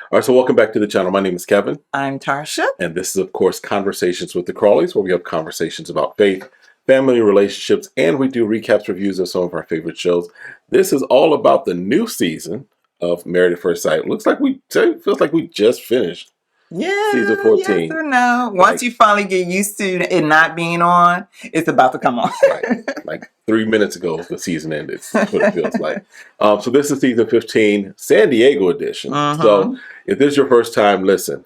All right, so welcome back to the channel. My name is Kevin. I'm Tarsha. And this is, of course, Conversations with the Crawleys, where we have conversations about faith, family, relationships, and we do recaps, reviews of some of our favorite shows. This is all about the new season of Married at First Sight. Feels like we just finished. Yeah, Season 14. yes or no. Once you finally get used to it not being on, it's about to come on. Right. Like 3 minutes ago, the season ended. That's what it feels like. So this is season 15, San Diego edition. So if this is your first time, listen,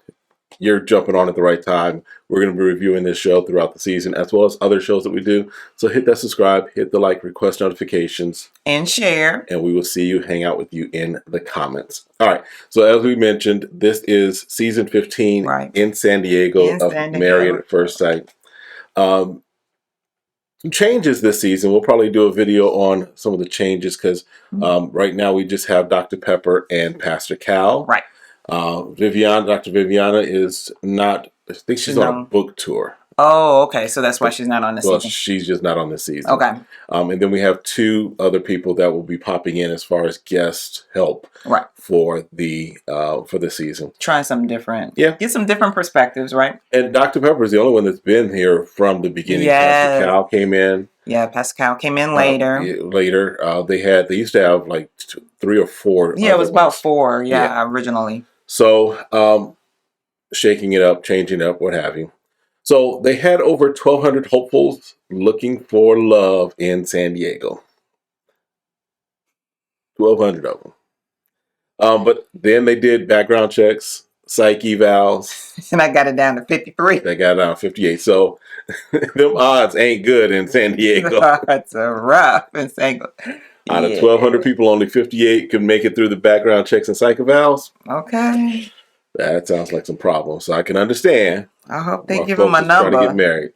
you're jumping on at the right time. We're going to be reviewing this show throughout the season, as well as other shows that we do. So hit that subscribe, hit the like, request notifications. And share. And we will see you, hang out with you in the comments. All right. So as we mentioned, this is season 15 in San Diego of Married at First Sight. Some changes this season. We'll probably do a video on some of the changes because right now we just have Dr. Pepper and Pastor Cal. Right. Dr. Viviana is not, I think she's on a book tour. Oh, okay. So that's why she's not on this season. She's just not on this season. Okay. And then we have two other people that will be popping in as far as guest help for the season. Try something different. Yeah. Get some different perspectives, right? And Dr. Pepper is the only one that's been here from the beginning. Yeah. Pastor Cal came in. Yeah, Pastor Cal came in later. They used to have like 3 or 4. Yeah, it was about 4, originally. So, shaking it up, changing it up, what have you. So they had over 1,200 hopefuls looking for love in San Diego. 1,200 of them. But then they did background checks, psych evals. And I got it down to 53. They got it down to 58. So them odds ain't good in San Diego. That's rough in San Diego. Out of 1,200 people, only 58 could make it through the background checks and psych evals. Okay. That sounds like some problems. So I can understand. I hope they give them a number. Trying to get married.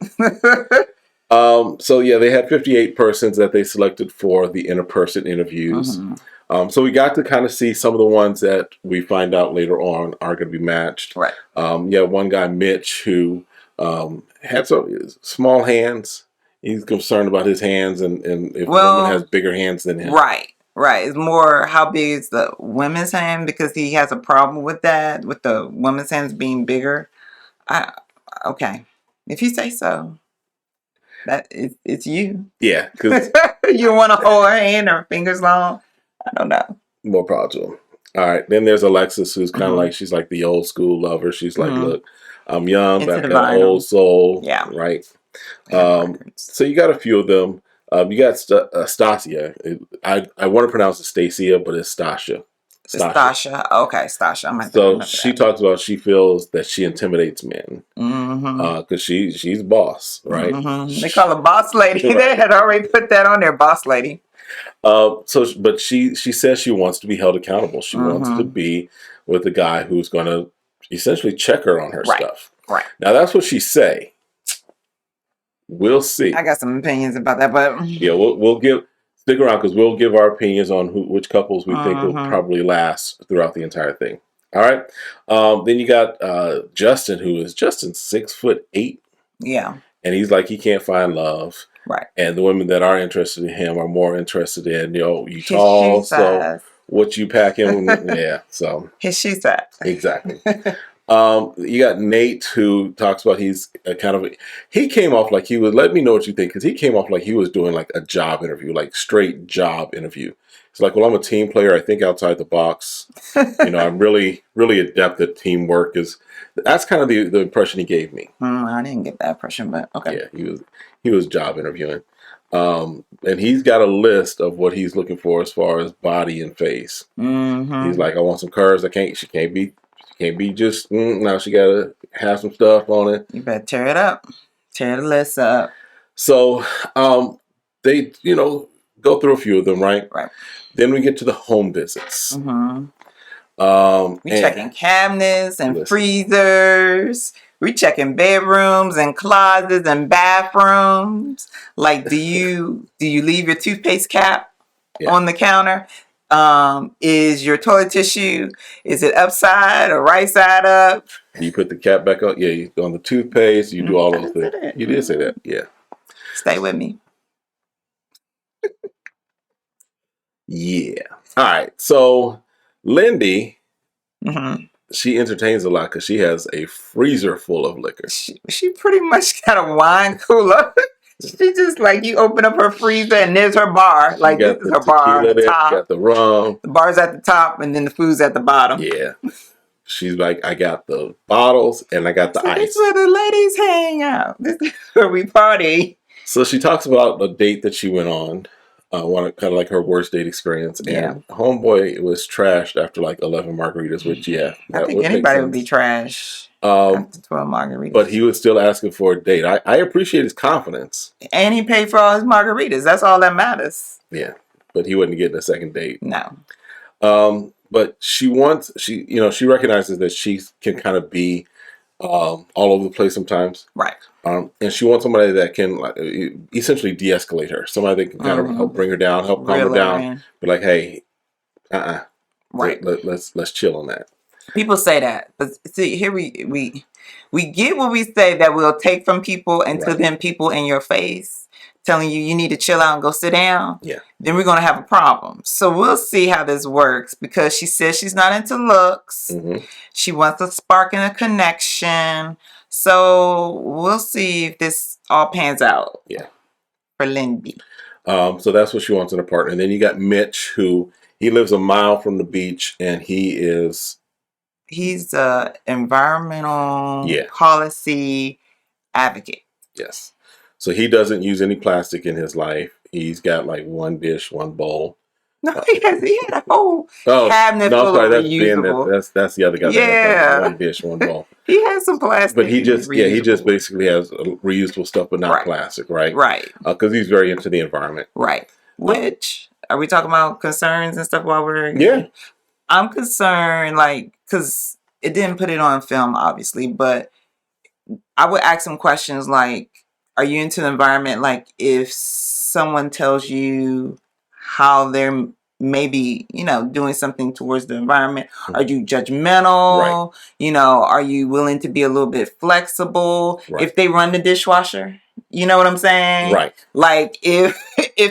So yeah, they had 58 persons that they selected for the in-person interviews. So we got to kind of see some of the ones that we find out later on are going to be matched. Right. One guy, Mitch, who had some small hands. He's concerned about his hands and if a woman has bigger hands than him. Right. Right. It's more how big is the women's hand, because he has a problem with that, with the women's hands being bigger. Okay. If you say so. It's you. Yeah. Because you want to hold her hand or fingers long? I don't know. More proud to him. All right. Then there's Alexis, who's kind of like, she's like the old school lover. She's like, look, I'm young, but I've got an old soul. Yeah. Right. So you got a few of them. You got Stacia. I want to pronounce it Stacia, but it's Stacia. Stacia. Okay, Stacia. So she talks about she feels that she intimidates men because she's boss, right? They call her boss lady. They had already put that on there, boss lady. But she says she wants to be held accountable. She wants to be with a guy who's going to essentially check her on her stuff. Right. Now that's what she say. We'll see. I got some opinions about that, but yeah, we'll stick around because we'll give our opinions on which couples we think will probably last throughout the entire thing. All right. Then you got Justin, who is 6'8". Yeah. And he's like he can't find love. Right. And the women that are interested in him are more interested in you tall, so what you pack in. Yeah. So his shoe size. Exactly. You got Nate, who talks about he's he came off like he was, let me know what you think, because he came off like he was doing like a job interview, like straight job interview. It's like, well, I'm a team player. I think outside the box. I'm really, really adept at teamwork. That's kind of the impression he gave me. I didn't get that impression, but okay. Yeah, he was job interviewing. And he's got a list of what he's looking for as far as body and face. He's like, I want some curves. She can't be just, now she got to have some stuff on it. You better tear it up. Tear the list up. So they, go through a few of them, right? Right. Then we get to the home visits. We checking cabinets and freezers. We checking bedrooms and closets and bathrooms. Like, do you leave your toothpaste cap on the counter? Is your toilet tissue, is it upside or right side up? You put the cap back on. Yeah, on the toothpaste, you do all those things. You did say that. Yeah. Stay with me. Yeah. All right. So Lindy she entertains a lot because she has a freezer full of liquor. She pretty much got a wine cooler. She just like, you open up her freezer and there's her bar. Like, this is her bar on the top. She got the rum. The bar's at the top and then the food's at the bottom. Yeah. She's like, I got the bottles and I got the ice. This is where the ladies hang out. This is where we party. So she talks about a date that she went on. One kind of like her worst date experience. And homeboy was trashed after like 11 margaritas, which, I think anybody would be trash after 12 margaritas. But he was still asking for a date. I appreciate his confidence. And he paid for all his margaritas. That's all that matters. Yeah. But he wasn't getting a second date. No. But she recognizes that she can kind of be all over the place sometimes. Right. And she wants somebody that can essentially de-escalate her. Somebody that can kind of help bring her down, help calm her down. But like, hey, right. Let's chill on that. People say that, but see, here we get what we say that we'll take from people until then people in your face telling you need to chill out and go sit down. Yeah. Then we're gonna have a problem. So we'll see how this works because she says she's not into looks. Mm-hmm. She wants a spark and a connection. So we'll see if this all pans out. Yeah. For Lindy. So that's what she wants in a partner. And then you got Mitch, who he lives a mile from the beach, and he's a environmental policy advocate. Yes. So he doesn't use any plastic in his life. He's got like one dish, one bowl. No, he had a whole cabinet full of reusable. That's the other guy. Yeah. One dish, one bowl. He has some plastic. But he just basically has reusable stuff, but not plastic, right? Right. Because he's very into the environment. Right. Which, are we talking about concerns and stuff while we're... Yeah. I'm concerned, like, because it didn't put it on film, obviously, but I would ask some questions like, are you into the environment? Like, if someone tells you how they're maybe, doing something towards the environment, are you judgmental? Right. Are you willing to be a little bit flexible? Right. If they run the dishwasher, you know what I'm saying? Right. Like, if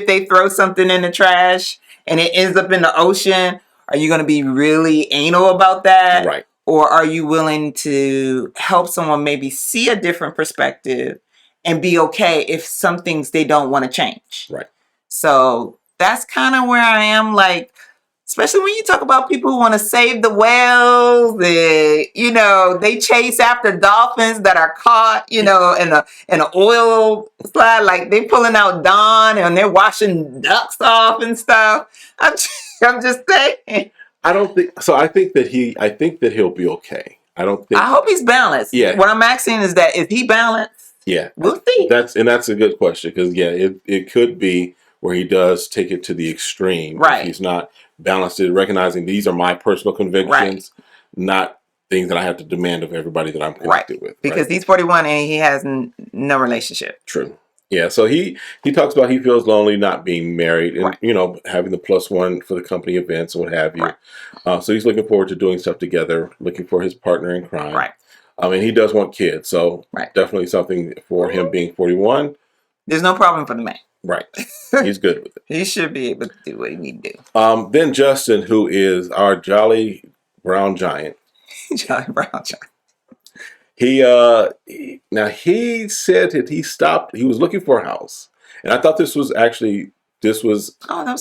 they throw something in the trash and it ends up in the ocean, are you going to be really anal about that? Right. Or are you willing to help someone maybe see a different perspective and be okay if some things they don't want to change? Right. So that's kind of where I am, like, especially when you talk about people who want to save the whales, they chase after dolphins that are caught, in an oil slide, like they pulling out Dawn and they're washing ducks off and stuff. I'm just saying. I don't think so. I think that he'll be okay. I hope he's balanced. Yeah. What I'm asking is that is he balanced? Yeah. We'll see. That's a good question because it could be where he does take it to the extreme. Right. If he's not balanced in recognizing these are my personal convictions, not things that I have to demand of everybody that I'm connected with. Because he's 41 and he has no relationship. True. Yeah, so he talks about he feels lonely not being married and, having the +1 for the company events and what have you. Right. So he's looking forward to doing stuff together, looking for his partner in crime. Right. And he does want kids, so definitely something for him being 41. There's no problem for the man. Right. He's good with it. He should be able to do what he need to do. Then Justin, who is our jolly brown giant. Jolly brown giant. He said that he was looking for a house. And I thought this was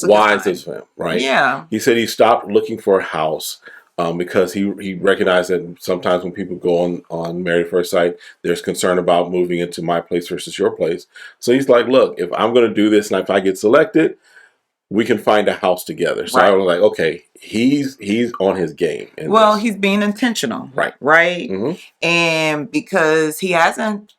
wise of him, right? Yeah. He said he stopped looking for a house because he recognized that sometimes when people go on Married at First Sight, there's concern about moving into my place versus your place. So he's like, look, if I'm going to do this and if I get selected, we can find a house together. So I was like, okay, he's on his game. He's being intentional. Right. Right. Mm-hmm. And because he hasn't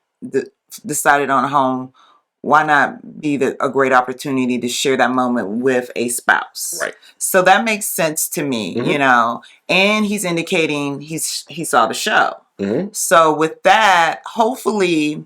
decided on a home, why not be a great opportunity to share that moment with a spouse? Right. So that makes sense to me, and he's indicating he saw the show. Mm-hmm. So with that, hopefully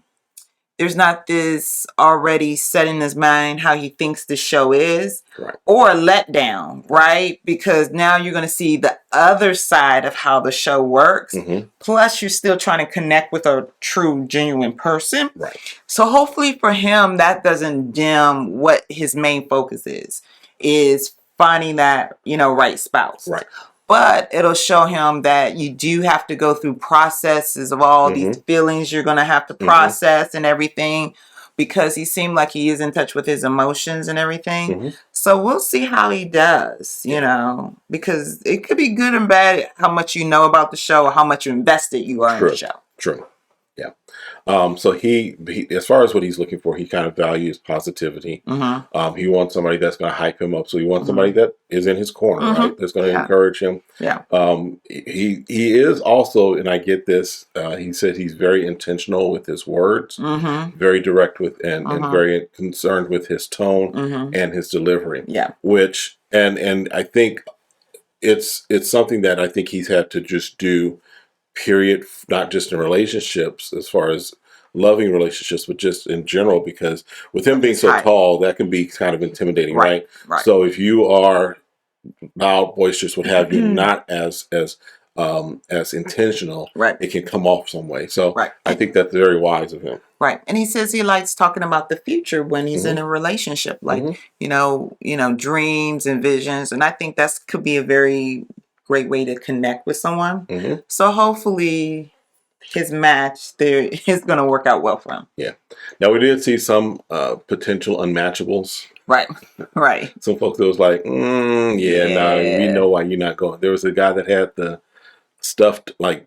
there's not this already set in his mind how he thinks the show is, or a letdown, right? Because now you're going to see the other side of how the show works. Mm-hmm. Plus, you're still trying to connect with a true, genuine person. Right. So hopefully for him, that doesn't dim what his main focus is finding that, right spouse. Right. but it'll show him that you do have to go through processes of all these feelings you're going to have to process and everything, because he seemed like he is in touch with his emotions and everything. So we'll see how he does, you know, because it could be good and bad how much you know about the show or how much invested you are in the show. True. Yeah. So he, as far as what he's looking for, he kind of values positivity. He wants somebody that's going to hype him up. So he wants somebody that is in his corner, right? That's going to encourage him. Yeah. He is also, and I get this, he said he's very intentional with his words, very direct with, and very concerned with his tone and his delivery. Yeah. Which, and I think it's something that I think he's had to just do, period, not just in relationships as far as loving relationships, but just in general, because with him being so tall, that can be kind of intimidating, right? So if you are loud, boisterous, what have you, not as intentional, it can come off some way. So I think that's very wise of him. Right. And he says he likes talking about the future when he's in a relationship, like, you know, dreams and visions. And I think that could be a very great way to connect with someone. So hopefully his match there is going to work out well for him. Yeah. Now we did see some potential unmatchables. Right. Right. Some folks that was like, no, we know why you're not going. There was a guy that had the stuffed like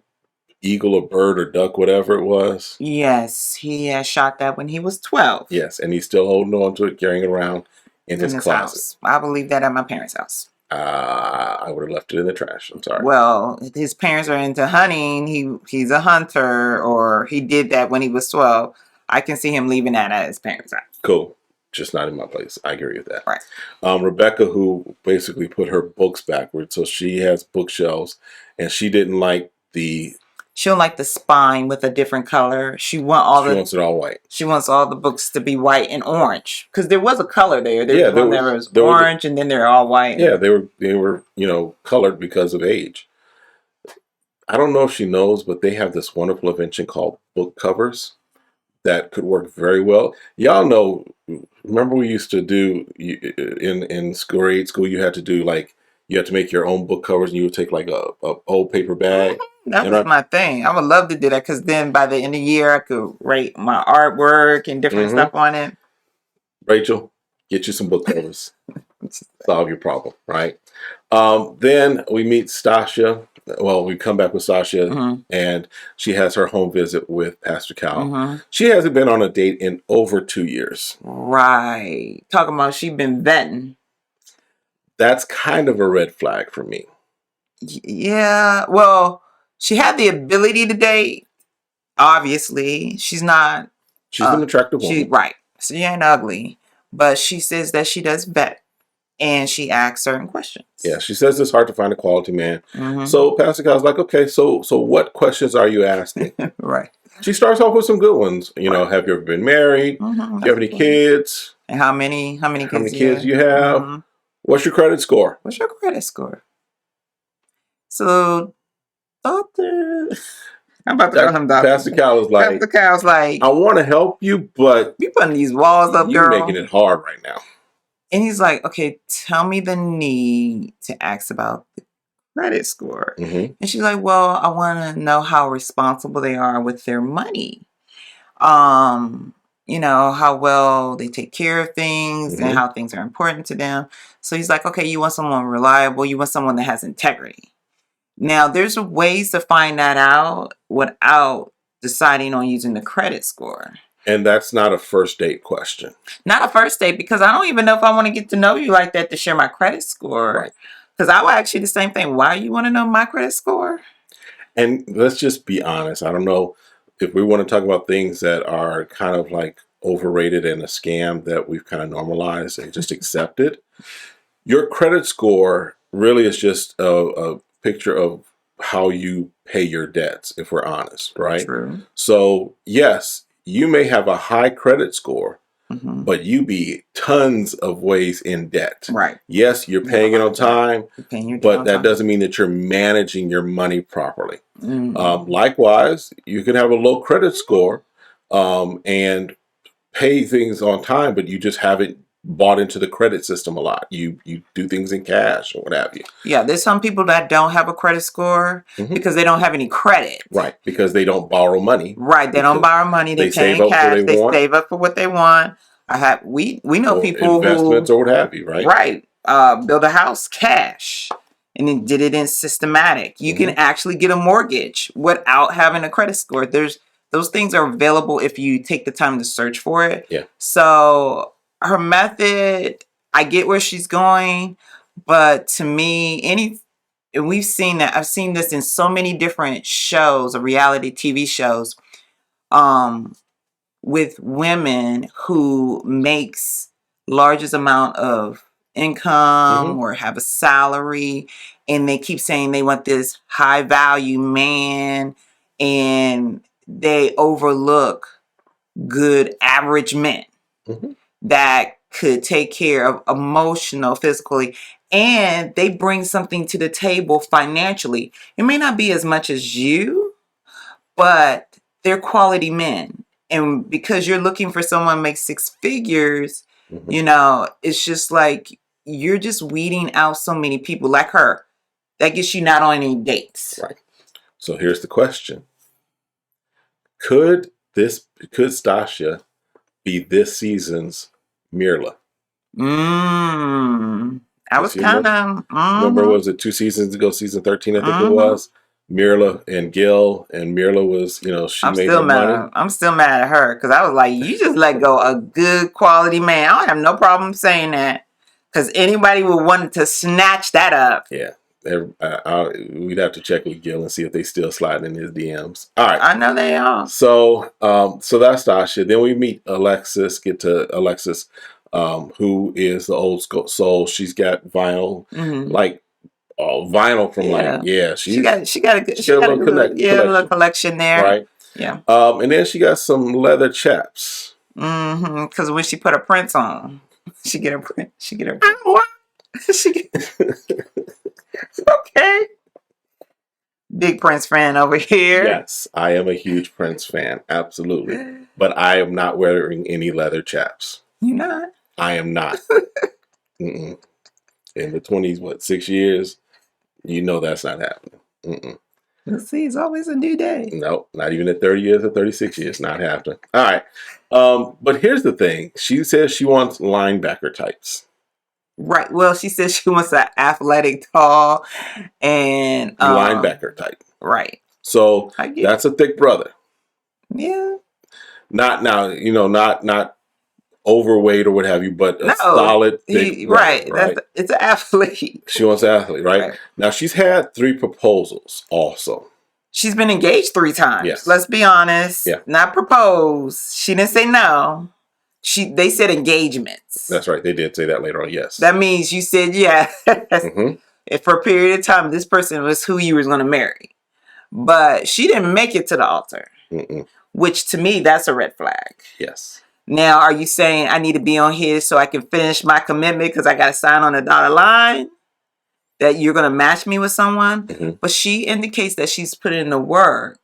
eagle or bird or duck, whatever it was. Yes, he had shot that when he was 12. Yes, and he's still holding on to it, carrying it around in his closet. House. I believe that at my parents' house. I would have left it in the trash. I'm sorry. Well, his parents are into hunting. He's a hunter, or he did that when he was 12. I can see him leaving that at his parents' house. Cool. Just not in my place. I agree with that. Right. Rebecca, who basically put her books backwards, so she has bookshelves, and she didn't like the. She don't like the spine with a different color. She wants it all white. She wants all the books to be white and orange, because there was a color there. There was orange, and then they're all white. Yeah, they were colored because of age. I don't know if she knows, but they have this wonderful invention called book covers that could work very well. Y'all know. Remember, we used to do in grade school. You had to do you had to make your own book covers, and you would take like a old paper bag. That was my thing. I would love to do that, because then by the end of the year, I could rate my artwork and different stuff on it. Rachel, get you some book covers. Solve your problem, right? Then we meet Stacia. Well, we come back with Stacia, and she has her home visit with Pastor Cal. She hasn't been on a date in over 2 years. Right. Talking about she been vetting. That's kind of a red flag for me. Yeah. Well, she had the ability to date. Obviously, she's not. She's an attractive woman. Right. So she ain't ugly, but she says that she does vet, and she asks certain questions. Yeah, she says it's hard to find a quality man. So Pastor Cal's like, okay, so what questions are you asking? Right. She starts off with some good ones. Have you ever been married? Do you have any kids? And how many kids do you have? What's your credit score? What's your credit score? So, Doctor, I'm about to call him Doctor. Pastor Cal is like, I want to help you, but you putting these walls up, you're girl. making it hard right now. And he's like, okay, tell me the need to ask about the credit score. And she's like, well, I want to know how responsible they are with their money. How well they take care of things and how things are important to them. So he's like, okay, you want someone reliable. You want someone that has integrity. Now, there's ways to find that out without deciding on using the credit score. And that's not a first date question. Not a first date, because I don't even know if I want to get to know you like that to share my credit score. Because I will ask you the same thing. Why you want to know my credit score? And let's just be honest. I don't know if we want to talk about things that are kind of like overrated and a scam that we've kind of normalized and just accepted. Your credit score really is just a picture of how you pay your debts, if we're honest, right? True. So, yes, you may have a high credit score, but you be tons of ways in debt. Right. Yes, you're paying it on time, but that doesn't mean that you're managing your money properly. Likewise, you can have a low credit score and pay things on time, but you just haven't bought into the credit system a lot. You do things in cash or what have you. Yeah, there's some people that don't have a credit score because they don't have any credit. Right, because they don't borrow money. Right, they don't borrow money. They pay in cash. They save up for what they want. We know people investments who, or what have you, right? Right, build a house cash and then did it in systematic. You can actually get a mortgage without having a credit score. Those things are available if you take the time to search for it. Yeah. So her method, I get where she's going, but to me, and we've seen that. I've seen this in so many different shows, or reality TV shows, with women who makes largest amount of income or have a salary, and they keep saying they want this high value man, and they overlook good average men that could take care of emotional, physically, and they bring something to the table financially. It may not be as much as you, but they're quality men. And because you're looking for someone to make six figures, it's just like you're just weeding out so many people like her. That gets you not on any dates. Right. So here's the question. Could Stacia be this season's Mirla? I was kind of... Remember, was it 2 seasons ago, season 13, I think it was? Mirla and Gil, and Mirla was, she made her money. I'm still mad at her because I was like, you just let go a good quality man. I don't have no problem saying that because anybody would want to snatch that up. Yeah. We'd have to check with Gil and see if they still slide in his DMs. All right. I know they are. So that's Stacia. Then we meet Alexis, get to Alexis, who is the old soul. She's got vinyl, vinyl from she got a little collection there, right? Yeah. And then she got some leather chaps. Because when she put her prints on, she get her print. She get her. Okay. Big Prince fan over here. Yes, I am a huge Prince fan, absolutely. But I am not wearing any leather chaps. You're not? I am not. In the 20s, 6 years? That's not happening. Let's see, it's always a new day. No, not even at 30 years or 36 years, not happening. All right. But here's the thing. She says she wants linebacker types. Right. Well, she says she wants an athletic, tall, and linebacker type. Right. So that's a thick brother. Yeah. Not now, not overweight or what have you, but a solid, thick brother, right? It's an athlete. She wants an athlete, right? Now she's had 3 proposals also. She's been engaged 3 times. Yes. Let's be honest. Yeah. Not proposed. She didn't say no. They said engagements. That's right. They did say that later on. Yes. That means you said yes. If for a period of time, this person was who you was going to marry, but she didn't make it to the altar, which to me, that's a red flag. Yes. Now, are you saying I need to be on here so I can finish my commitment because I got to sign on the dotted line that you're going to match me with someone? But she indicates that she's put in the work.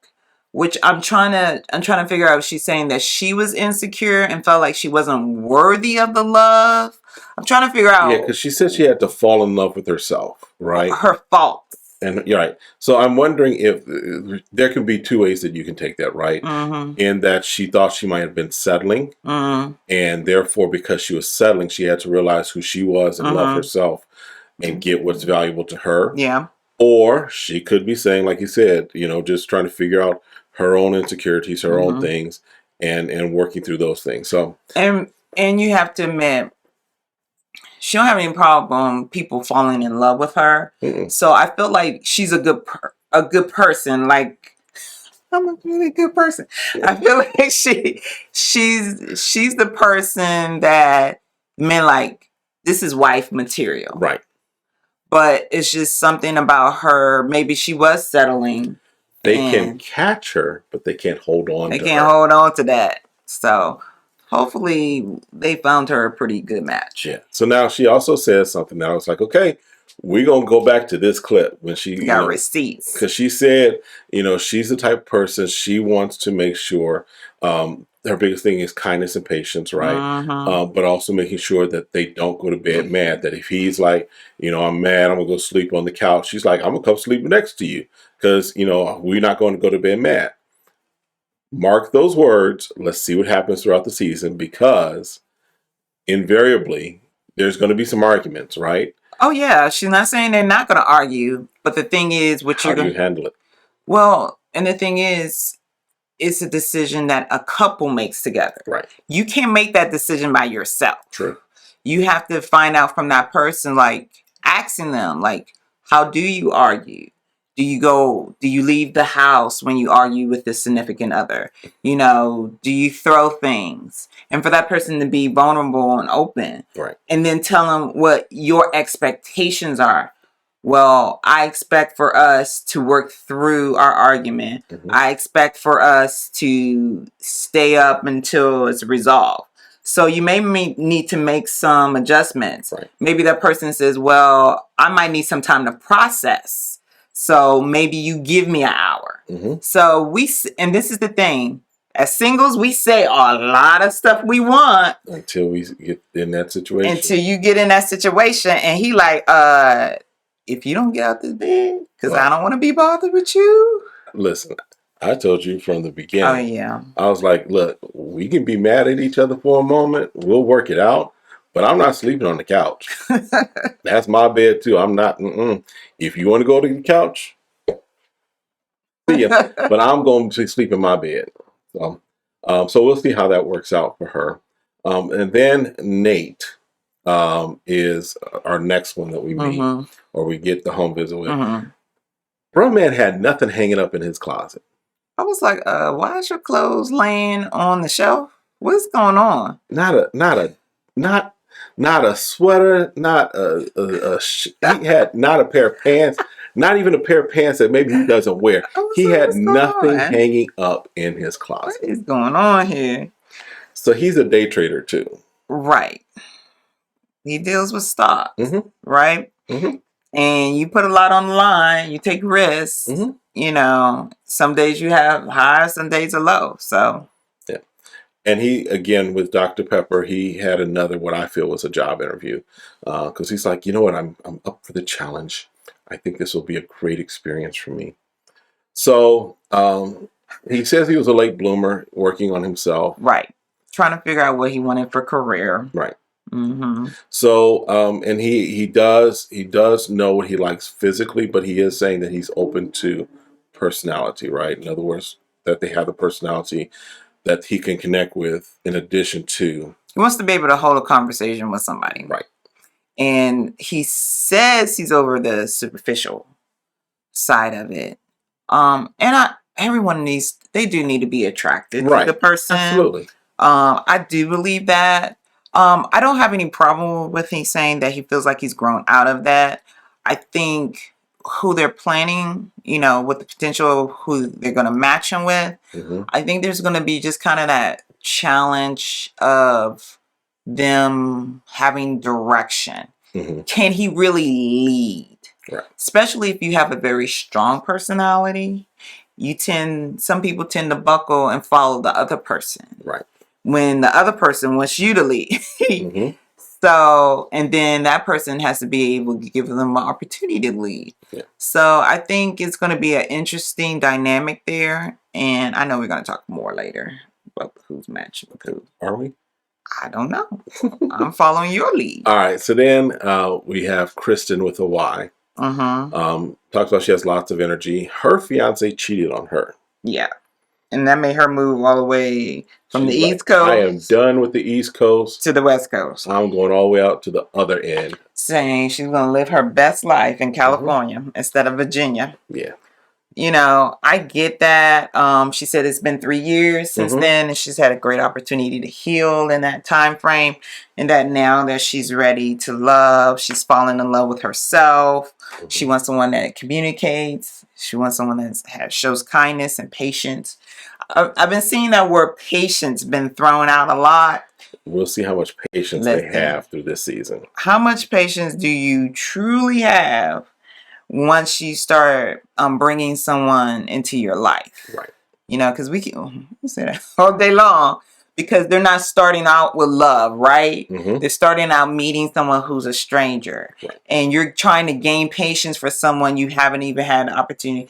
Which I'm trying to figure out if she's saying that she was insecure and felt like she wasn't worthy of the love. I'm trying to figure out. Yeah, because she said she had to fall in love with herself, right? Her faults. And you're right. So I'm wondering if there can be 2 ways that you can take that, right? In that she thought she might have been settling, and therefore because she was settling, she had to realize who she was and love herself and get what's valuable to her. Yeah. Or she could be saying, like you said, just trying to figure out her own insecurities, her own things, and working through those things. So and you have to admit, she don't have any problem people falling in love with her. So I feel like she's a good person. Like, I'm a really good person. I feel like she's the person that men like. This is wife material, right? But it's just something about her. Maybe she was settling. They can catch her, but they can't hold on. They can't hold on to that. So hopefully they found her a pretty good match. Yeah. So now she also says something that I was like, okay, we're going to go back to this clip when she got receipts. Because she said, she's the type of person, she wants to make sure her biggest thing is kindness and patience, right? But also making sure that they don't go to bed mad. That if he's like, I'm mad, I'm gonna go sleep on the couch. She's like, I'm gonna come sleep next to you because we're not going to go to bed mad. Mark those words. Let's see what happens throughout the season, because invariably there's going to be some arguments, right? Oh yeah, she's not saying they're not going to argue, but the thing is, how do you handle it? Well, and the thing is, it's a decision that a couple makes together. Right. You can't make that decision by yourself. True. You have to find out from that person, like asking them, like, how do you argue? Do you leave the house when you argue with the significant other? Do you throw things? And for that person to be vulnerable and open. Right. And then tell them what your expectations are. Well, I expect for us to work through our argument. I expect for us to stay up until it's resolved. So you may need to make some adjustments. Right. Maybe that person says, well, I might need some time to process. So maybe you give me an hour. So and this is the thing, as singles, we say a lot of stuff we want. Until we get in that situation. Until you get in that situation. And he like, if you don't get out this bed, because I don't want to be bothered with you. Listen, I told you from the beginning. Oh, yeah. I was like, look, we can be mad at each other for a moment. We'll work it out. But I'm not sleeping on the couch. That's my bed, too. I'm not. If you want to go to the couch, see ya. But I'm going to sleep in my bed. So we'll see how that works out for her. And then Nate is our next one that we meet, or we get the home visit with. Bro man had nothing hanging up in his closet. I was like, why is your clothes laying on the shelf? What's going on? Not a sweater, he had not a pair of pants, not even a pair of pants that maybe he doesn't wear. He had nothing hanging up in his closet. What is going on here? So he's a day trader too. Right. He deals with stocks, right? And you put a lot on the line. You take risks. Some days you have high, some days are low. So, yeah. And he, again, with Dr. Pepper, he had another, what I feel was a job interview. Because he's like, you know what, I'm up for the challenge. I think this will be a great experience for me. So he says he was a late bloomer, working on himself. Right. Trying to figure out what he wanted for career. Right. So, and he does know what he likes physically, but he is saying that he's open to personality, right? In other words, that they have a personality that he can connect with in addition to. He wants to be able to hold a conversation with somebody. Right. And he says he's over the superficial side of it. And everyone they do need to be attracted to the person. Absolutely. I do believe that. I don't have any problem with him saying that he feels like he's grown out of that. I think who they're planning, with the potential of who they're going to match him with, I think there's going to be just kind of that challenge of them having direction. Can he really lead? Right. Especially if you have a very strong personality, some people tend to buckle and follow the other person. Right. When the other person wants you to lead. So, and then that person has to be able to give them an opportunity to lead. Yeah. So I think it's going to be an interesting dynamic there. And I know we're going to talk more later about who's matching with who. Are we? I don't know. I'm following your lead. All right. So then we have Kristen with a Y. Talks about she has lots of energy. Her fiance cheated on her. Yeah. And that made her move all the way from the East Coast. I am done with the East Coast. To the West Coast. I'm going all the way out to the other end. Saying she's going to live her best life in California instead of Virginia. Yeah. I get that. She said it's been 3 years since then, and she's had a great opportunity to heal in that time frame. And that now that she's ready to love, she's fallen in love with herself. She wants someone that communicates. She wants someone that shows kindness and patience. I've been seeing that word patience been thrown out a lot. We'll see how much patience they have through this season. How much patience do you truly have once you start bringing someone into your life? Right. You know, because we can say that all day long, because they're not starting out with love, right? They're starting out meeting someone who's a stranger, and you're trying to gain patience for someone you haven't even had an opportunity.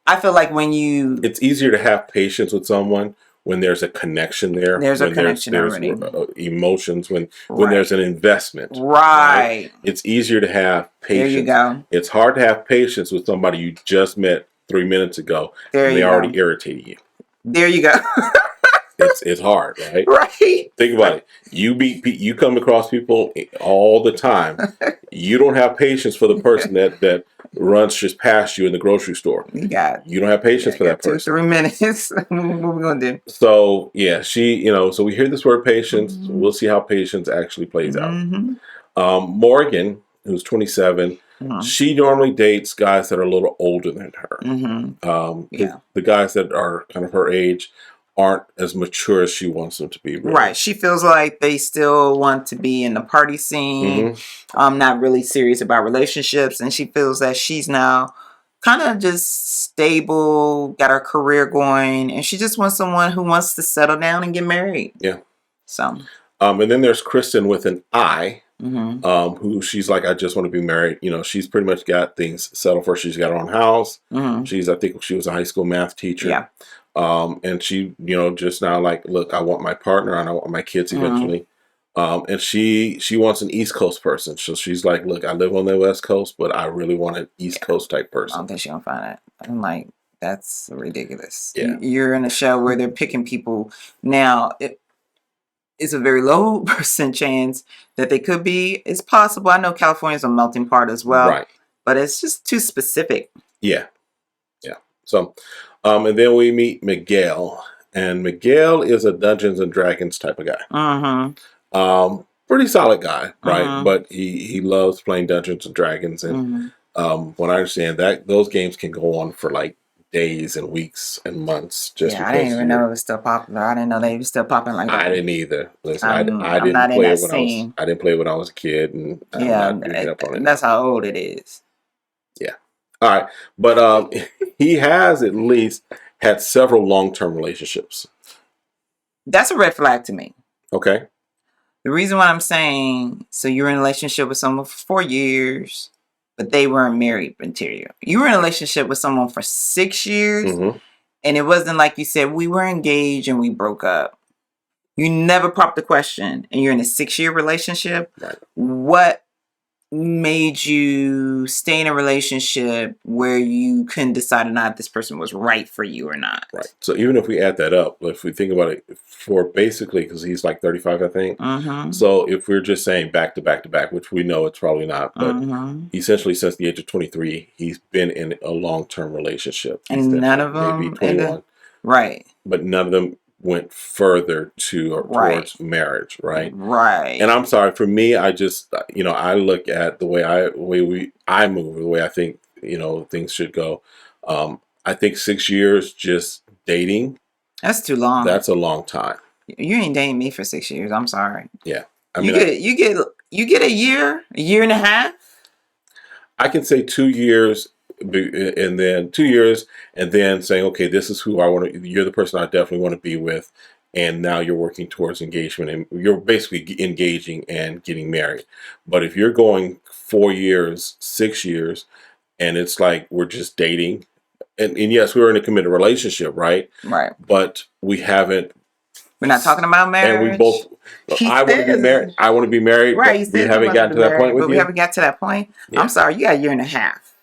I feel like it's easier to have patience with someone when there's a connection there. There's a connection already. Emotions, when there's an investment. Right. It's easier to have patience. There you go. It's hard to have patience with somebody you just met 3 minutes ago, and they already irritated you. There you go. It's hard, right? Right. Think about it. You come across people all the time. You don't have patience for the person that runs just past you in the grocery store. You don't have patience for that person. 2-3 minutes. What are we gonna do? So yeah, so we hear this word patience. We'll see how patience actually plays out. Morgan, who's 27, she normally dates guys that are a little older than her. The guys that are kind of her age aren't as mature as she wants them to be. Really. Right. She feels like they still want to be in the party scene, not really serious about relationships. And she feels that she's now kind of just stable, got her career going, and she just wants someone who wants to settle down and get married. Yeah. So. And then there's Kristen with an I, who she's like, I just want to be married. You know, she's pretty much got things settled for her. She's got her own house. I think she was a high school math teacher. Yeah. And she, just now like, look, I want my partner and I want my kids eventually. And she wants an East Coast person. So she's like, look, I live on the West Coast, but I really want an East Coast type person. I don't think she's gonna find it. I'm like, that's ridiculous. Yeah. You're in a show where they're picking people. Now, it's a very low % chance that they could be. It's possible. I know California's a melting pot as well. Right. But it's just too specific. Yeah. Yeah. So, and then we meet Miguel. And Miguel is a Dungeons and Dragons type of guy. Pretty solid guy, right? But he loves playing Dungeons and Dragons. And when I understand that, those games can go on for like days and weeks and months. I didn't even know it was still popular. I didn't know they were still popping like that. I didn't either. Listen, I didn't play it when I didn't play it when I was a kid, and I'm not reading up on it. That's how old it is. Yeah. All right, but he has at least had several long-term relationships. That's a red flag to me. Okay. The reason why I'm saying, so you're in a relationship with someone for 4 years, but they weren't married material. You were in a relationship with someone for 6 years, and it wasn't like you said, we were engaged and we broke up. You never popped the question, and you're in a 6-year relationship. Right. What made you stay in a relationship where you couldn't decide or not if this person was right for you or not? Right. So even if we add that up, if we think about it, for basically, because he's like 35, I think. So if we're just saying back to back to back, which we know it's probably not, but essentially since the age of 23, he's been in a long-term relationship. And none of them, maybe 21, right? But none of them went further towards marriage, right? Right. And I'm sorry, for me, I just, I look at the way I move, the way I think, things should go. I think 6 years just dating. That's too long. That's a long time. You ain't dating me for 6 years. I'm sorry. Yeah. You get a year and a half. I can say 2 years and then 2 years and then saying, okay, this is who I want to, you're the person I definitely want to be with. And now you're working towards engagement and you're basically engaging and getting married. But if you're going 4 years, 6 years, and it's like we're just dating, and yes, we're in a committed relationship, right? Right. But we haven't. We're not talking about marriage. And we both. I want to be married. I want to be married. Right. We haven't gotten to that point with you. We haven't got to that point. Yeah. I'm sorry. You got a year and a half.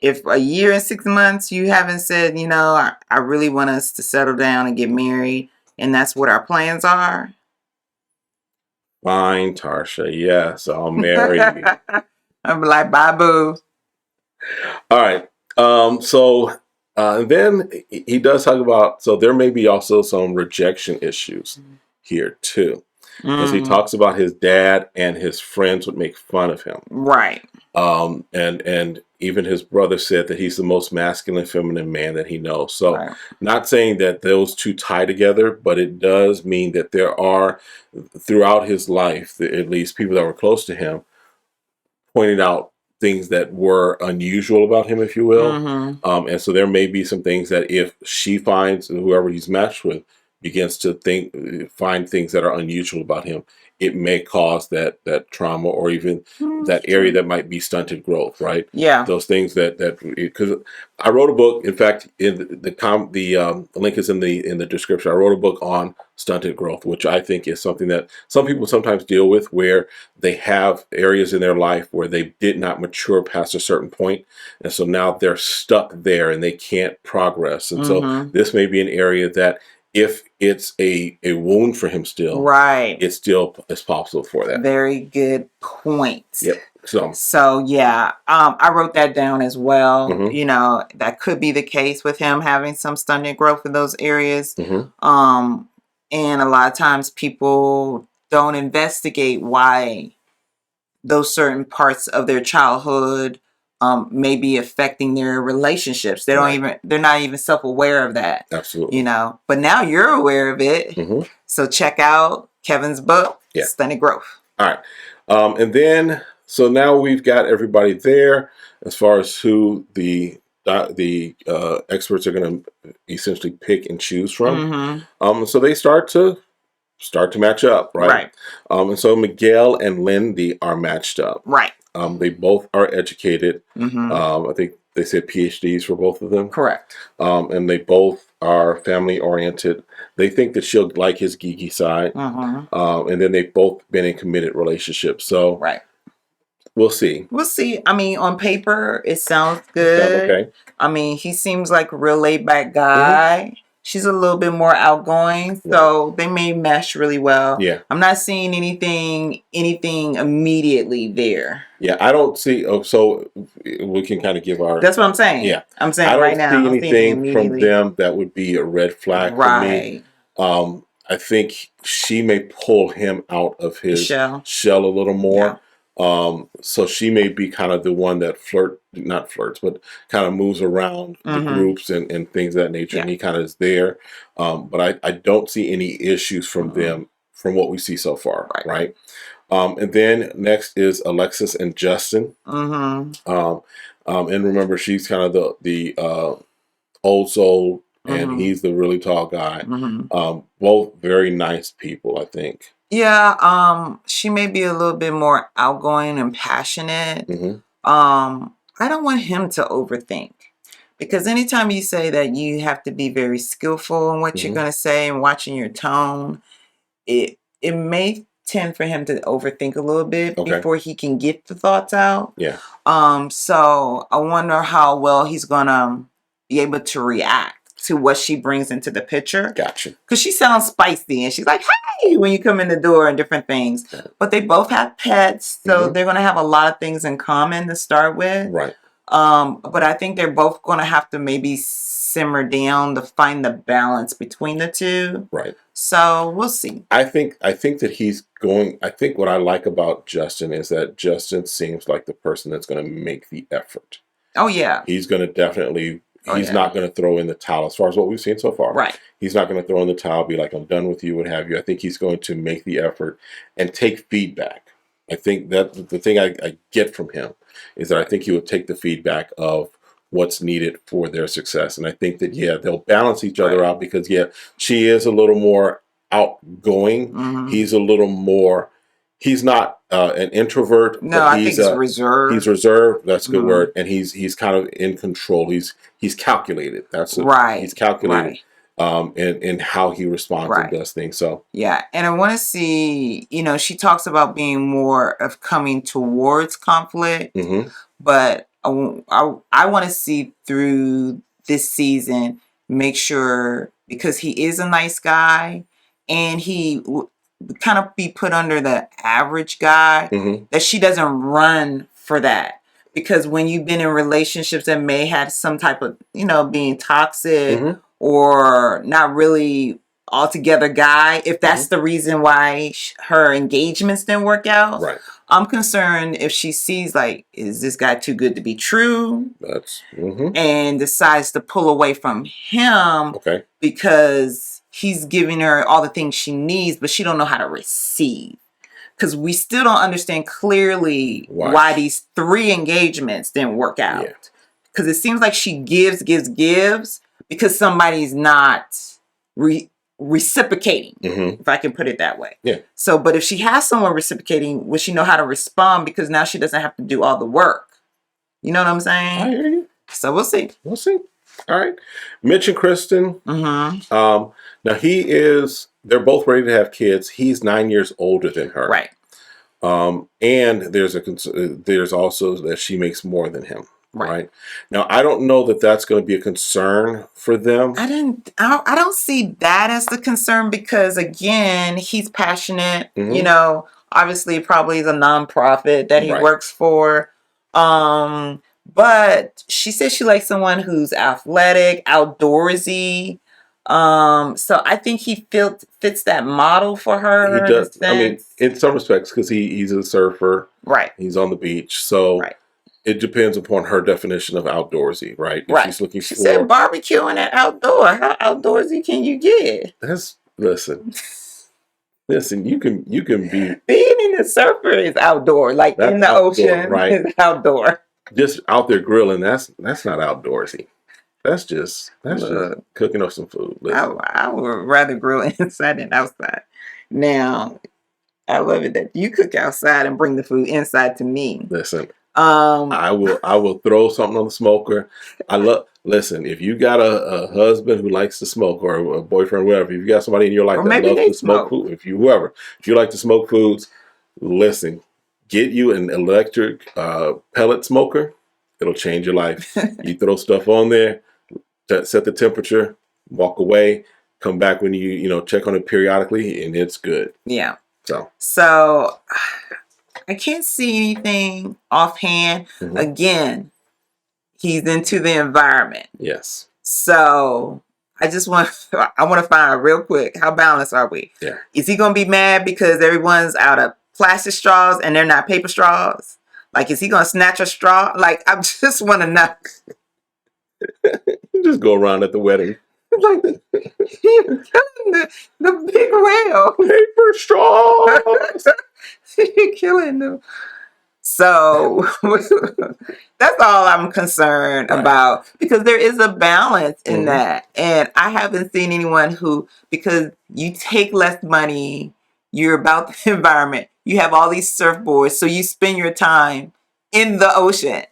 If a year and 6 months you haven't said, I really want us to settle down and get married, and that's what our plans are. Fine, Tarsha. Yes, I'll marry you. I'm like, bye, boo. All right. Then he does talk about, so there may be also some rejection issues here too. Because he talks about his dad and his friends would make fun of him. Right. And even his brother said that he's the most masculine, feminine man that he knows. So not saying that those two tie together, but it does mean that there are, throughout his life, at least people that were close to him, pointed out things that were unusual about him, if you will. And so there may be some things that if she finds, whoever he's matched with begins to find things that are unusual about him, it may cause that trauma, or even that area that might be stunted growth, right? Yeah. Those things that because I wrote a book. In fact, in the link is in the description. I wrote a book on stunted growth, which I think is something that some people sometimes deal with, where they have areas in their life where they did not mature past a certain point, and so now they're stuck there and they can't progress. And so this may be an area that, if it's a wound for him still, right, it's still is possible for that. Very good point. Yep. So yeah, I wrote that down as well. You know, that could be the case with him having some stunted growth in those areas. And a lot of times people don't investigate why those certain parts of their childhood may be affecting their relationships. They're not even self-aware of that. Absolutely. You know, but now you're aware of it. So check out Kevin's book, Stunted Growth. All right. And then, so now we've got everybody there as far as who the experts are going to essentially pick and choose from. So they start to match up, right? And so Miguel and Lindy are matched up. Right. They both are educated. I think they said PhDs for both of them. Correct. And they both are family oriented. They think that she'll like his geeky side. And then they've both been in committed relationships. So we'll see. We'll see. I mean, on paper, it sounds good. Okay. I mean, he seems like a real laid back guy. She's a little bit more outgoing, so they may mesh really well. Yeah. I'm not seeing anything immediately there. Yeah, I don't see. Oh, so we can kind of give our. That's what I'm saying. Yeah, I'm saying right now. I don't see anything from them that would be a red flag for me. I think she may pull him out of his shell a little more. So she may be kind of the one that not flirts, but kind of moves around the groups and things of that nature. And he kind of is there. But I don't see any issues from them from what we see so far. Right. And then next is Alexis and Justin. And remember, she's kind of the old soul, and he's the really tall guy. Both very nice people, I think. Yeah, she may be a little bit more outgoing and passionate. I don't want him to overthink, because anytime you say that you have to be very skillful in what you're going to say and watching your tone, it may tend for him to overthink a little bit before he can get the thoughts out. Yeah. So I wonder how well he's going to be able to react to what she brings into the picture. Gotcha. Because she sounds spicy and she's like, hey, when you come in the door and different things. But they both have pets, so they're going to have a lot of things in common to start with. Right. But I think they're both going to have to maybe simmer down to find the balance between the two. Right. So we'll see. I think that he's going. I think what I like about Justin is that Justin seems like the person that's going to make the effort. Oh yeah. He's going to definitely. He's not going to throw in the towel as far as what we've seen so far. Right. He's not going to throw in the towel, be like, I'm done with you, what have you. I think he's going to make the effort and take feedback. I think that the thing I get from him is that I think he will take the feedback of what's needed for their success. And I think that, they'll balance each other out, because, she is a little more outgoing. He's a little more, he's not an introvert. No, I think he's reserved. He's reserved. That's a good word. And he's kind of in control. He's calculated. That's right. He's calculated in how he responds and does things. So and I want to see. She talks about being more of coming towards conflict, but I want to see through this season. Make sure, because he is a nice guy, and he kind of be put under the average guy, that she doesn't run for that. Because when you've been in relationships that may have some type of, being toxic or not really altogether guy, if that's the reason why her engagements didn't work out, I'm concerned if she sees, like, is this guy too good to be true? That's and decides to pull away from him because he's giving her all the things she needs, but she don't know how to receive. because we still don't understand clearly why these 3 engagements didn't work out. Because it seems like she gives because somebody's not reciprocating, if I can put it that way. Yeah. So, but if she has someone reciprocating, will she know how to respond? Because now she doesn't have to do all the work. You know what I'm saying? I hear you. So we'll see. We'll see. All right. Mitch and Kristen. Now they're both ready to have kids. He's 9 years older than her. Right. And there's also that she makes more than him. Right. Now, I don't know that that's going to be a concern for them. I don't see that as the concern because, again, he's passionate. You know, obviously, probably is a nonprofit that he works for. But she says she likes someone who's athletic, outdoorsy. So I think he fits that model for her. He does. I mean, in some respects, because he's a surfer. Right. He's on the beach. So it depends upon her definition of outdoorsby, right? If she's looking she said barbecuing at outdoor. How outdoorsy can you get? Listen, you can be being in the surfer is outdoor, like in the ocean, right? Is outdoor. Just out there grilling, that's not outdoorsy. That's just cooking up some food. I would rather grill inside than outside. Now, I love it that you cook outside and bring the food inside to me. Listen, I will throw something on the smoker. Listen, if you got a husband who likes to smoke or a boyfriend, whatever, if you got somebody in your life that loves to smoke food, if you like to smoke foods, listen, get you an electric pellet smoker. It'll change your life. You throw stuff on there, set the temperature, walk away, come back when you check on it periodically, and it's good. Yeah. So I can't see anything offhand. Again, he's into the environment. Yes. So I want to find out real quick, how balanced are we? Yeah. Is he going to be mad because everyone's out of plastic straws and they're not paper straws? Like, is he going to snatch a straw? Like, I just want to know. You just go around at the wedding. Like, you're killing the big whale. Paper straws. You're killing them. So that's all I'm concerned about, because there is a balance in that. And I haven't seen anyone who, because you take less money, you're about the environment, you have all these surfboards, so you spend your time in the ocean.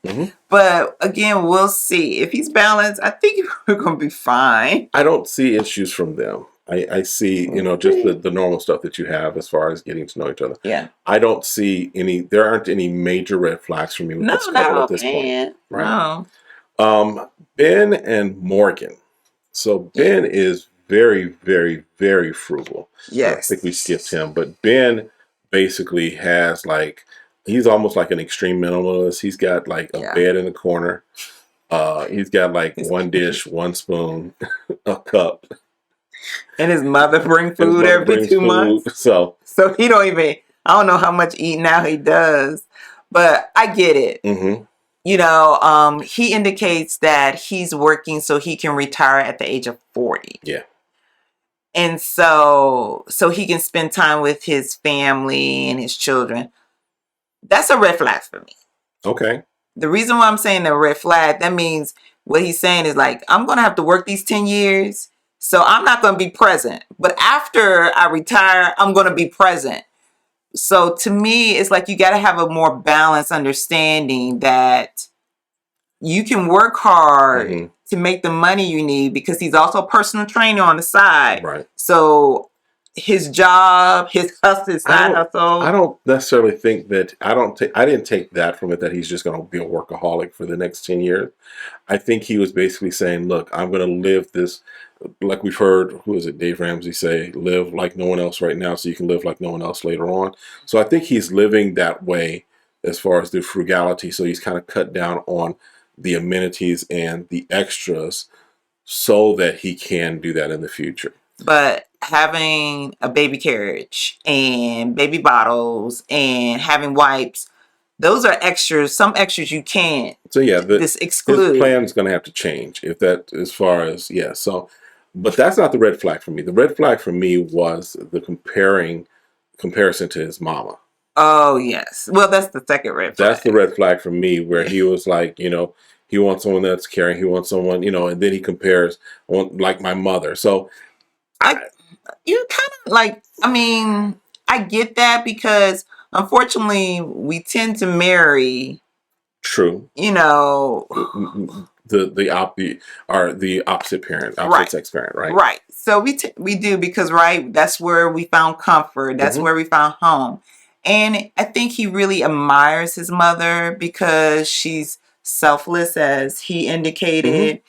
But again, we'll see. If he's balanced, I think we're going to be fine. I don't see issues from them. I see, just the normal stuff that you have as far as getting to know each other. Yeah. I don't see there aren't any major red flags for me with this couple at this point. Right. No. Ben and Morgan. So Ben is very, very, very frugal. Yes. I think we skipped him, but Ben basically has he's almost like an extreme minimalist. He's got like a bed in the corner. He's got like one dish, one spoon, a cup. And his mother brings food every 2 months. So he don't even, I don't know how much eating now he does, but I get it. He indicates that he's working so he can retire at the age of 40. Yeah. And so he can spend time with his family and his children. That's a red flag for me. Okay. The reason why I'm saying a red flag, that means what he's saying is like, I'm going to have to work these 10 years. So I'm not going to be present. But after I retire, I'm going to be present. So to me, it's like you got to have a more balanced understanding that you can work hard to make the money you need, because he's also a personal trainer on the side. Right. So his job, his side hustle. I don't necessarily think that, I didn't take that from it that he's just going to be a workaholic for the next 10 years. I think he was basically saying, look, I'm going to live this, like we've heard, who is it, Dave Ramsey say, live like no one else right now so you can live like no one else later on. So I think he's living that way as far as the frugality. So he's kind of cut down on the amenities and the extras so that he can do that in the future. But having a baby carriage and baby bottles and having wipes, those are extras. Some extras you can't. So yeah, exclude. His plan is going to have to change if that, as far as So, but that's not the red flag for me. The red flag for me was the comparison to his mama. Oh, yes. Well, that's the second red flag. That's the red flag for me, where he was like, that's the red flag. That's the red flag for me, where he was like, he wants someone that's caring. He wants someone, and then he compares, like my mother. So you kind of like, I get that, because unfortunately we tend to marry. True. The opposite parent, opposite sex parent, right? Right. So we do, because that's where we found comfort. That's where we found home. And I think he really admires his mother because she's selfless, as he indicated.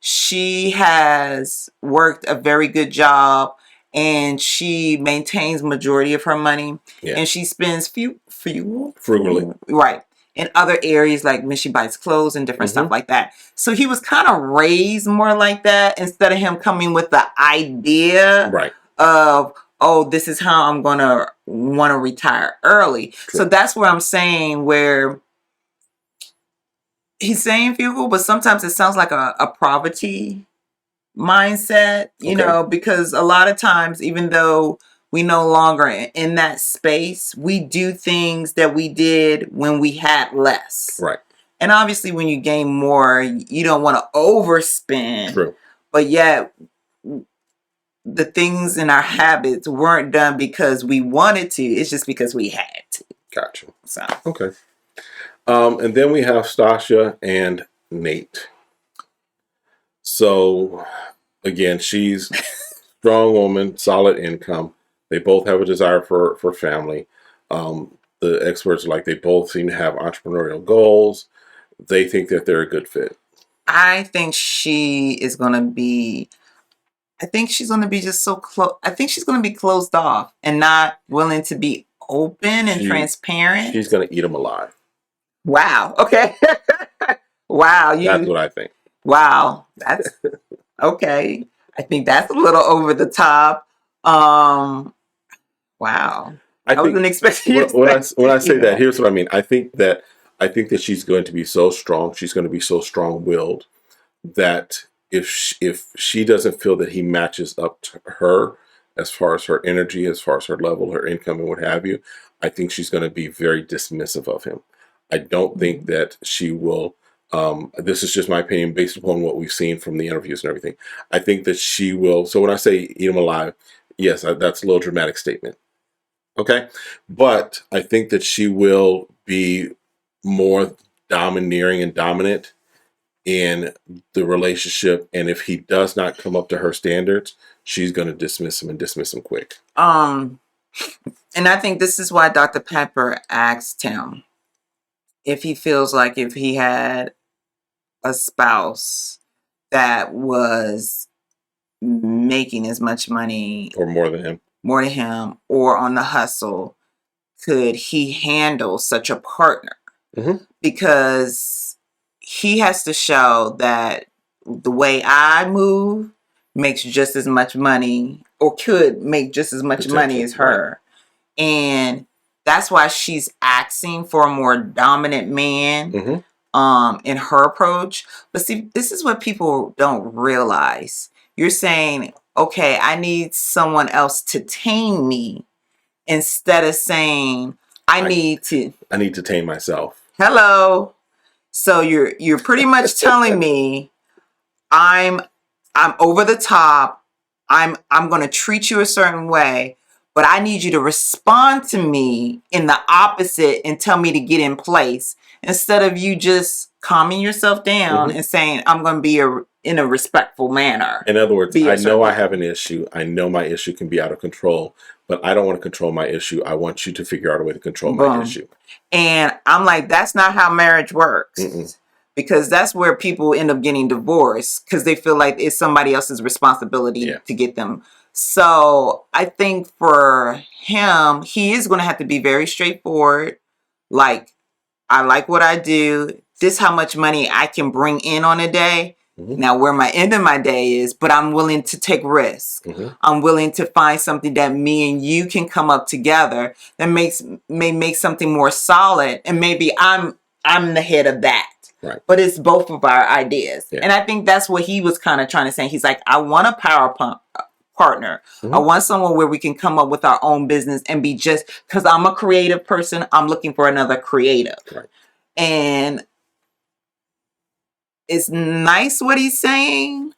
She has worked a very good job, and she maintains majority of her money, and she spends frugally, right, in other areas, like when she buys clothes and different stuff like that. So he was kind of raised more like that, instead of him coming with the idea of, oh, this is how I'm going to want to retire early. True. So that's where I'm saying, where he's saying frugal, but sometimes it sounds like a poverty mindset, because a lot of times, even though we no longer in that space, we do things that we did when we had less. Right. And obviously when you gain more, you don't want to overspend. True. But yet the things in our habits weren't done because we wanted to. It's just because we had to. Gotcha. So. Okay. And then we have Stacia and Nate. So again, she's strong woman, solid income. They both have a desire for family. The experts they both seem to have entrepreneurial goals. They think that they're a good fit. I think she is going to be, she's going to be just so close. I think she's going to be closed off and not willing to be open and transparent. She's going to eat them alive. Wow. Okay. Wow. That's what I think. Wow. That's okay. I think that's a little over the top. Wow. I wasn't expecting you to when I say that, here's what I mean. I think that she's going to be so strong. She's going to be so strong-willed that if she doesn't feel that he matches up to her as far as her energy, as far as her level, her income, and what have you, I think she's going to be very dismissive of him. I don't think that she will. This is just my opinion based upon what we've seen from the interviews and everything. I think that she will. So when I say eat him alive, yes, that's a little dramatic statement. Okay. But I think that she will be more domineering and dominant in the relationship. And if he does not come up to her standards, she's going to dismiss him, and dismiss him quick. And I think this is why Dr. Pepper asked him if he feels like if he had a spouse that was making as much money or more than him, or on the hustle, could he handle such a partner? Because he has to show that the way I move makes just as much money, or could make just as much money as her. Right. And that's why she's asking for a more dominant man in her approach. But see, this is what people don't realize. You're saying, okay, I need someone else to tame me, instead of saying, I need to tame myself. Hello. So you're pretty much telling me I'm over the top. I'm going to treat you a certain way, but I need you to respond to me in the opposite and tell me to get in place, instead of you just calming yourself down and saying, I'm going to be in a respectful manner. In other words, I know I have an issue. I know my issue can be out of control, but I don't want to control my issue. I want you to figure out a way to control my issue. And I'm like, that's not how marriage works. Because that's where people end up getting divorced, because they feel like it's somebody else's responsibility to get them. So I think for him, he is going to have to be very straightforward. Like, I like what I do. This is how much money I can bring in on a day. Now, where my end of my day is, but I'm willing to take risks. I'm willing to find something that me and you can come up together that may make something more solid. And maybe I'm the head of that. Right. But it's both of our ideas. And I think that's what he was kind of trying to say. He's like, I want a partner. I want someone where we can come up with our own business and be just, because I'm a creative person, I'm looking for another creative. Right. And it's nice what he's saying,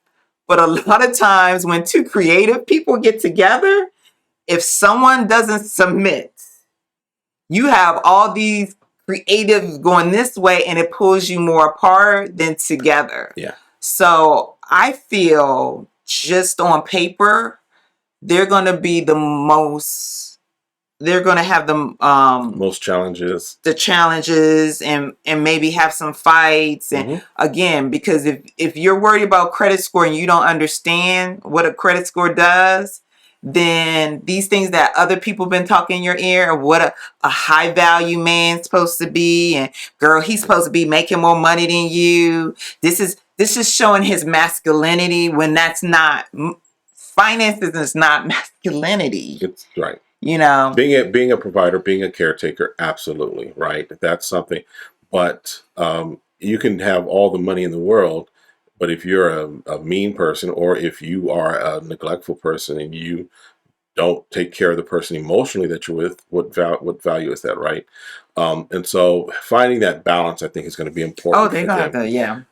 but a lot of times when two creative people get together, if someone doesn't submit, you have all these creatives going this way and it pulls you more apart than together. Yeah. So I feel just on paper, they're going to be the most, they're going to have the most challenges, and maybe have some fights. And again, because if you're worried about credit score and you don't understand what a credit score does, then these things that other people been talking in your ear of what a high value man's supposed to be, and girl, he's supposed to be making more money than you. This is showing his masculinity when that's not. Finances is not masculinity. It's right. You know, being a provider, being a caretaker, absolutely right. That's something. But you can have all the money in the world, but if you're a mean person, or if you are a neglectful person and you don't take care of the person emotionally that you're with, what value is that, right? And so finding that balance, I think, is going to be important. Oh, they're going to have to, yeah.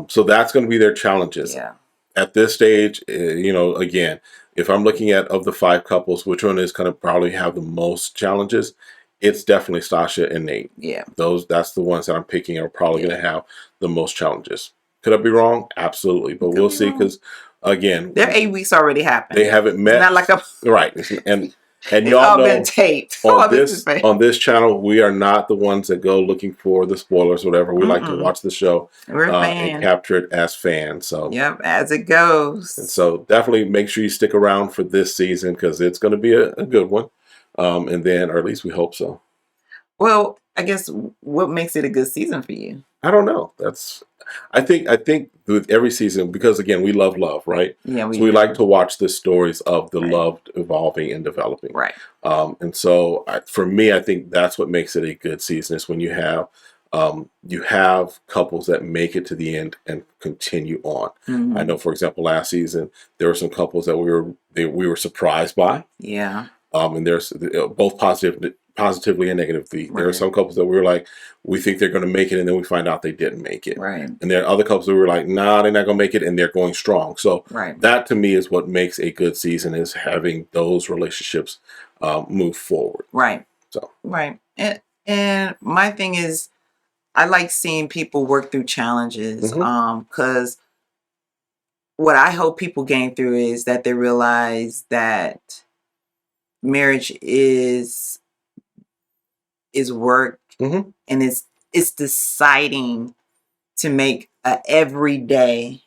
So that's going to be their challenges. Yeah. At this stage, again, if I'm looking at of the 5 couples, which one is going to probably have the most challenges? It's definitely Stacia and Nate. Yeah. That's the ones that I'm picking are probably going to have the most challenges. Could I be wrong? Absolutely. But we'll see, because again, their 8 weeks already happened. They haven't met. It's not like a right. And y'all all know been taped. On this channel, we are not the ones that go looking for the spoilers or whatever. We like to watch the show and capture it as fans. So yep, as it goes. And so definitely make sure you stick around for this season, because it's going to be a good one. And then, or at least we hope so. Well, I guess what makes it a good season for you? I don't know. I think with every season, because again, we love love, right? Yeah, we like to watch the stories of the love evolving and developing. Right. And so for me, I think that's what makes it a good season, is when you have couples that make it to the end and continue on. I know, for example, last season there were some couples that we were surprised by. Yeah. And there's both positively and negatively. Right. There are some couples that we were like, we think they're going to make it, and then we find out they didn't make it. Right. And there are other couples that we were like, nah, they're not going to make it, and they're going strong. So that to me is what makes a good season, is having those relationships move forward. Right. So right. And my thing is, I like seeing people work through challenges. Because what I hope people gain through is that they realize that marriage is work, and it's deciding to make a everyday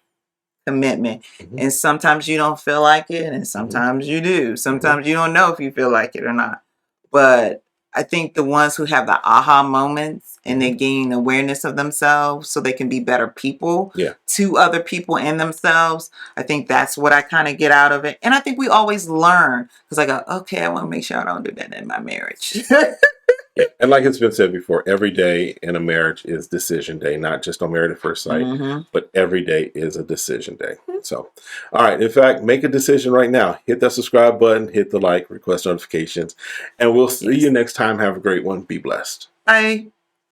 commitment. And sometimes you don't feel like it, and sometimes you do. Sometimes you don't know if you feel like it or not. But I think the ones who have the aha moments and they gain awareness of themselves so they can be better people to other people and themselves, I think that's what I kind of get out of it. And I think we always learn, because I go, okay, I want to make sure I don't do that in my marriage. Yeah. And like it's been said before, every day in a marriage is decision day, not just on Married at First Sight, but every day is a decision day. So, all right. In fact, make a decision right now. Hit that subscribe button, hit the like, request notifications, and we'll see you next time. Have a great one. Be blessed. Bye.